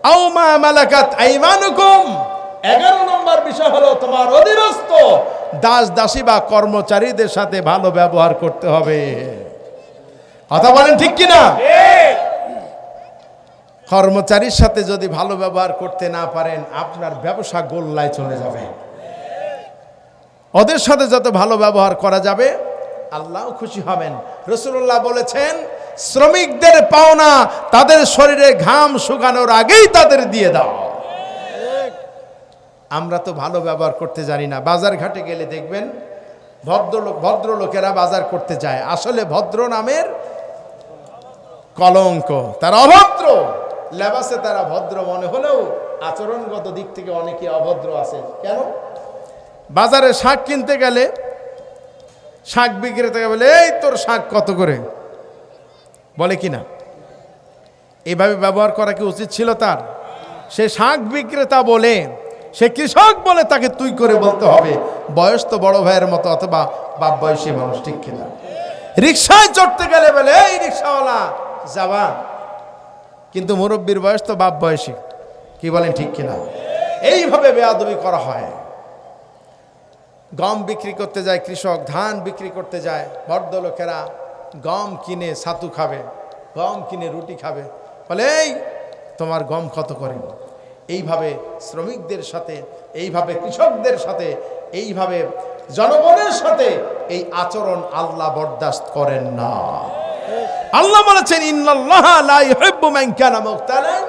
আও মা মালাকাত আইমানুকুম, 11 নম্বর বিষয় হলো তোমার অধীনস্থ দাস দাসী বা কর্মচারীদের সাথে ভালো ব্যবহার করতে হবে। কথা বলেন ঠিক কিনা? কর্মচারীর সাথে যদি ভালো ব্যবহার করতে না পারেন, আপনার ব্যবসা গোল্লায় চলে যাবে। ওদের সাথে যত ভালো ব্যবহার করা যাবে, আল্লাহও খুশি হবেন। রাসূলুল্লাহ বলেছেন, শ্রমিকদের পাওনা তাদের শরীরে ঘাম শুকানোর আগেই তাদের দিয়ে দাও। আমরা তো ভালো ব্যবহার করতে জানি না। বাজার ঘাটে গেলে দেখবেন ভদ্রলোকেরা বাজার করতে যায়, আসলে ভদ্র নামের কলঙ্ক, তারা অভদ্র। লেবাসে তারা ভদ্র মনে হলেও আচরণগত দিক থেকে অনেকে অভদ্র আছে। কেন? বাজারে শাক কিনতে গেলে শাক বিক্রেতা বলে, এই তোর শাক কত করে, বলে কিনা? এইভাবে ব্যবহার করা কি উচিত ছিল তার? সে শাক বিক্রেতা বলে, সে কৃষক বলে, তাকে তুই করে বলতে হবে। বয়স তো বড় ভাইয়ের মতো অথবা বাপ বয়সী মানুষ, ঠিক কিনা? রিক্সায় চড়তে গেলে বলে, এই রিক্সাওয়ালা যাবা, কিন্তু মুরব্বীর বয়স তো বাপ বয়সী। কি বলেন ঠিক কিনা? এইভাবে বেয়াদবি করা হয়। গম বিক্রি করতে যায় কৃষক, ধান বিক্রি করতে যায়, ভদ্রলোকেরা গম কিনে ছাতু খাবে, গম কিনে রুটি খাবে, বলে এই তোমার গম কত করে? এইভাবে শ্রমিকদের সাথে, এইভাবে কৃষকদের সাথে, এইভাবে জনগণের সাথে এই আচরণ আল্লাহ বরদাস্ত করেন না। আল্লাহ বলেছেন, ইন্নাল্লাহা লা ইউহিব্বু মান কানা মুখতালান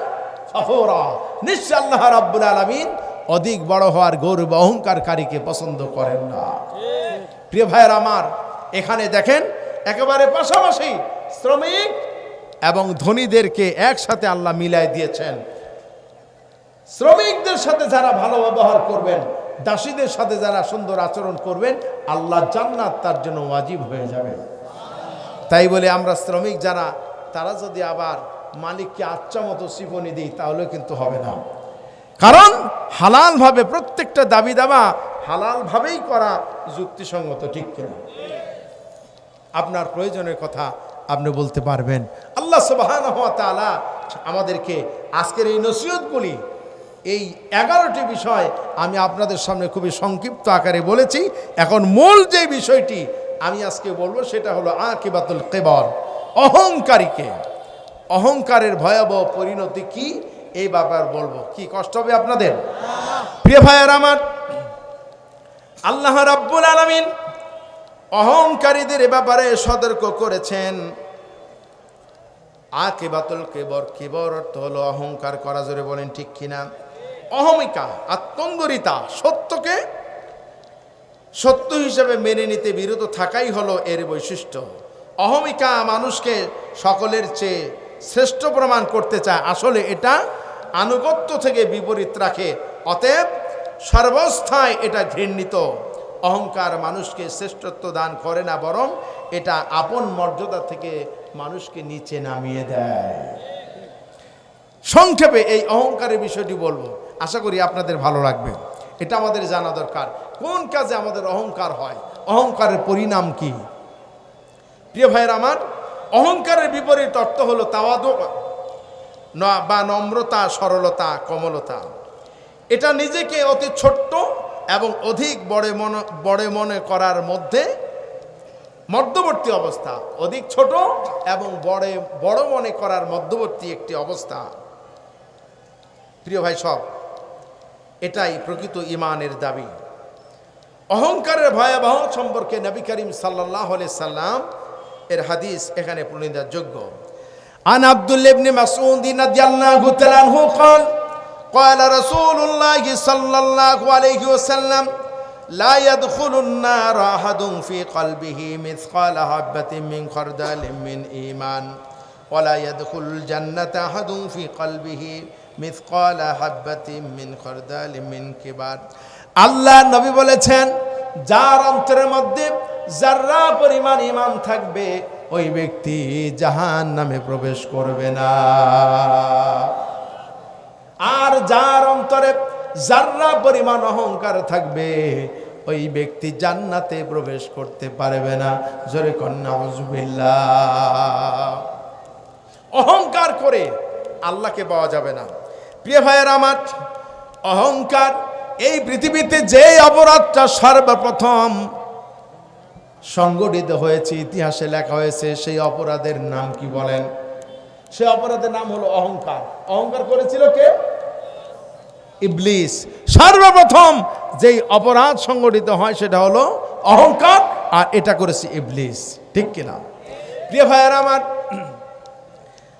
ফাখুরা, নিশ্চয় আল্লাহ রাব্বুল আলামিন অধিক বড় হওয়ার গৌরব অহংকারকারীকে পছন্দ করেন না। প্রিয় ভাইয়ের আমার, এখানে দেখেন একেবারে পাশাপাশি শ্রমিক এবং ধনীদেরকে একসাথে আল্লাহ মিলাই দিয়েছেন। শ্রমিকদের সাথে যারা ভালো ব্যবহার করবেন, দাসীদের সাথে যারা সুন্দর আচরণ করবেন, আল্লাহ জান্নাত তার জন্য ওয়াজিব হয়ে যাবে। তাই বলে আমরা শ্রমিক যারা, তারা যদি আবার মালিককে আচ্ছা মতো সিফনি দিই, তাহলে কিন্তু হবে না। কারণ হালালভাবে প্রত্যেকটা দাবি দাবা হালালভাবেই করা যুক্তিসঙ্গত, ঠিক কিনা? আপনার প্রয়োজনের কথা আপনি বলতে পারবেন। আল্লাহ সুবহানাহু ওয়া তাআলা আমাদেরকে আজকের এই নসিহতগুলি, এই 11টি বিষয় আমি আপনাদের সামনে খুবই সংক্ষিপ্ত আকারে বলেছি। এখন মূল যে বিষয়টি আমি আজকে বলবো, সেটা হলো আকিবাতুল কিবর, অহংকারীকে, অহংকারের ভয়াবহ পরিণতি কি, এই ব্যাপার বলবো। কি কষ্ট হবে আপনাদের? প্রিয় ভাইয়ের আমার, আল্লাহ রাব্বুল আলামিন অহংকারীদের ব্যাপারে সতর্ক করেছেন। আকিবাতুল কিবর, কিবর অর্থ হলো অহংকার করা। জোরে বলেন ঠিক কিনা? অহমিকা, আত্মন্দরিতা, সত্যকে সত্য হিসেবে মেনে নিতে বিরত থাকাই হলো এর বৈশিষ্ট্য। অহমিকা মানুষকে সকলের চেয়ে শ্রেষ্ঠ প্রমাণ করতে চায়, আসলে এটা আনুগত্য থেকে বিপরীত রাখে, অতএব সর্বস্থায় এটা ঘৃণিত। অহংকার মানুষকে শ্রেষ্ঠত্ব দান করে না, বরং এটা আপন মর্যাদা থেকে মানুষকে নিচে নামিয়ে দেয়। সংক্ষেপে এই অহংকারের বিষয়টি বলবো, আশা করি আপনাদের ভালো লাগবে। এটা আমাদের জানা দরকার, কোন কাজে আমাদের অহংকার হয়, অহংকারের পরিণাম কি। প্রিয় ভাইয়ের আমার, অহংকারের বিপরীত অর্থ হলো তাওয়াদু বা নম্রতা, সরলতা, কোমলতা। এটা নিজেকে অতি ছোট্ট এবং অধিক বড় মনে করার মধ্যে মধ্যবর্তী অবস্থা, অধিক ছোট এবং বড় মনে করার মধ্যবর্তী একটি অবস্থা। প্রিয় ভাই সব, এটাই প্রকৃত ঈমানের দাবি। অহংকারের ভয়াবহ সম্পর্কে নবী করিম সাল্লাল্লাহু আলাইহি সাল্লাম এর হাদিস এখানে প্রণীতার যোগ্য। আন আব্দুল্লাহ ইবনে মাসউদ রাদিয়াল্লাহু তাআলা আনহু قال قال رسول الله صلى الله عليه وسلم لا يدخل النار أحد في قلبه مثقال حبة من خردل من إيمان ولا يدخل الجنة أحد في قلبه مثقال حبة من خردل من كبر। আল্লাহ নবী বলেছেন, যার অন্তরের মধ্যে যাররা পরিমাণ ঈমান থাকবে, ওই ব্যক্তি জাহান্নামে প্রবেশ করবে না। আর যার অন্তরে যাররা পরিমাণ অহংকার থাকবে, ওই ব্যক্তি জান্নাতে প্রবেশ করতে পারবে না। জোরে কন্যা নাউজুবিল্লাহ। অহংকার করে আল্লাহকে পাওয়া যাবে না। প্রিয় ভাইয়ের আমার, অহংকার, এই পৃথিবীতে যে অপরাধটা সর্বপ্রথম সংগঠিত হয়েছে, ইতিহাসে লেখা হয়েছে, সেই অপরাধের নাম কি বলেন? সেই অপরাধের নাম হলো অহংকার। অহংকার করেছিল কে? ইবলিস। সর্বপ্রথম যেই অপরাধ সংগঠিত হয় সেটা হলো অহংকার, আর এটা করেছে ইবলিস। ঠিক কিনা? প্রিয় ভাইয়েরা আমার,